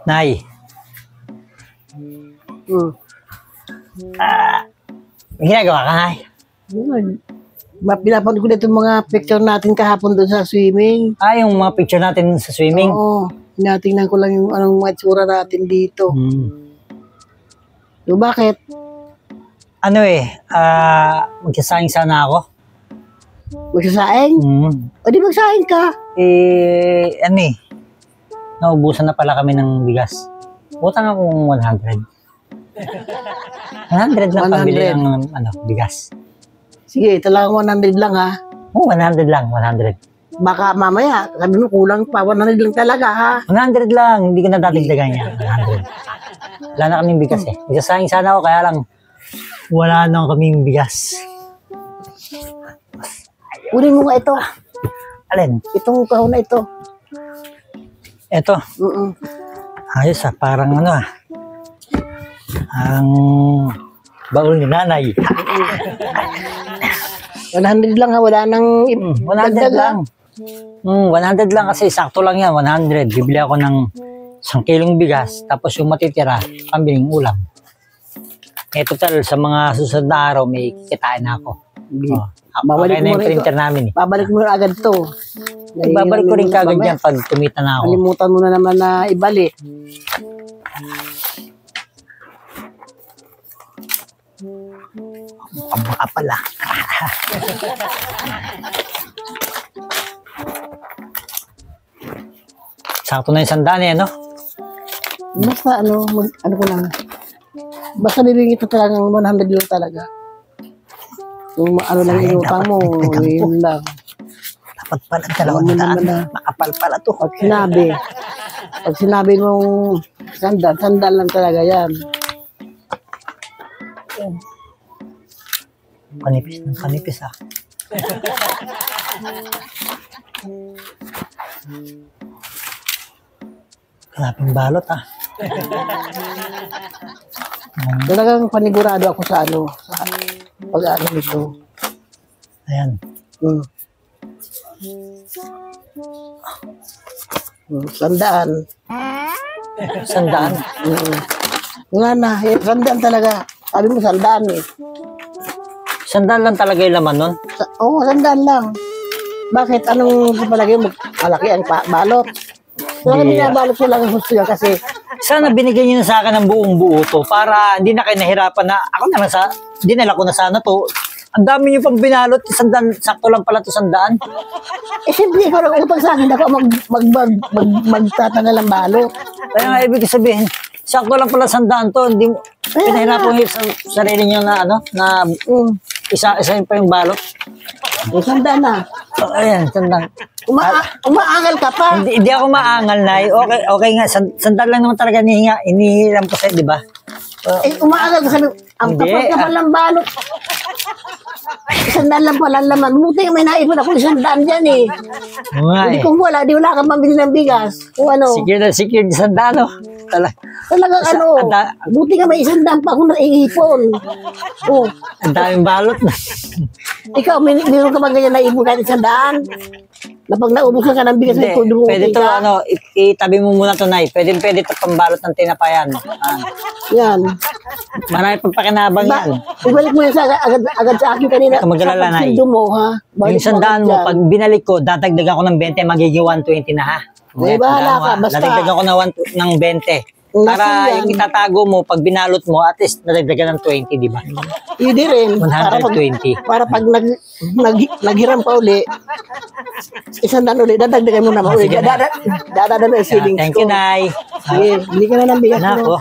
Nay. May ginagawa ka, Nay? Yun. Pinapanood ko dito mga picture natin kahapon doon sa swimming. Yung mga picture natin sa swimming? Oo. Tinatingnan ko lang yung anong mga itsura natin dito. So, bakit? Magsasaing sana ako. Magsasaing? O di magsaing ka. Naubusan na pala kami ng bigas. Utang akong 100. 100 lang pabili ng bigas. Sige, talagang 100 lang ha. Oo, 100 lang, 100. Baka mamaya, sabi mo kulang pa, 100 lang talaga ha. 100 lang, hindi ko na dadagdagan niya. 100. Wala na kaming bigas eh. Magsasaing sana ako, kaya lang wala na kaming bigas. Kunin mo nga ito. Alin? Itong kahon na ito. Ito. Ayos parang ang baul ni nanay. 100 lang ha, wala nang 100 lang. 100 lang kasi sakto lang yan, 100. Bibili ako ng 1 kilong bigas, tapos yung matitira, pambiling ulam. Total, sa mga susunod na araw, may kikitain na ako. Babalik na yung printer namin. Babalik mo na agad to. Babalik ko rin kagad yan pag tumita na ako. Kalimutan mo na naman na ibalik. Ang baka pala. Sakto na yung 100 Basta ano ko lang. Basta bibigyan kita talagang 100 lang talaga. Kung lang yung utang mo, yun lang. Dapat pala 200. Makapal pala to. Pag sinabi mong sandal lang talaga yan. Panipis ng panipis Kalaping balot Talagang panigurado ako sa pag-ano nito. Ayan. 100. 100? Nga na, 100 talaga. Sabi mo 100 eh. 100 lang talaga yung laman nun? Oo, 100 lang. Bakit? Anong palagay mo? Malaki ang balot. Kaya binabalot ko lang ang gusto yan kasi sana binigyan niyo na sa akin ng buong buo to para hindi na kayo nahirapan na ako na lang dinala ko na sana to. Ang dami niyo pang binalot, 100, sakto lang pala to 100. Siyempre ikaw lang utang sa akin, ako magtatanggal ng balot. Kaya nga ibig sabihin, sakto lang pala 100 to, hindi mo pinahirapan yung sarili niyo na isa-isa pa yung balot. 100 na. Ayan, 100. Umaangal ka pa. Hindi ako maangal, Nay. Okay nga. 100 lang naman talaga inihiram ko sa'yo, di ba? Umaangal ka sabi, ang kapal ng balot. 100 lang pala laman. Buti may naipon ako 100 dyan eh. Hindi kung wala, di wala kang pambili ng bigas. Kung ano. Secure 100 Talagang buti nga may 100 pa akong naiipon. Ang daming balot na. Ikaw, meron ka ba ganyan naipon kahit 100? Na pag naubos ka ng bigas, pwede to, itabi mo muna to, Nay. Pwede to pambalot ng tinapayan. Yan. Marami pang pakinabang yan. Ibalik mo yan agad sa akin kanina. Magalala, Nay. Mo, ha? Yung 100 mo, pag binalik ko, dadagdagan ko ng 20, magiging 120 na, ha? Bahala ka, basta. Dadagdagan ko ng 20. Para yung itatago mo, pag binalot mo, at least nadagdagan ng 20, di ba? Hindi rin. 120. Para pag naghiram pa uli, 100 uli, dadagdagan mo naman uli. Dadagdagan mo yung savings ko. Thank you, Nay. Sige, hindi ka na ng bigas mo.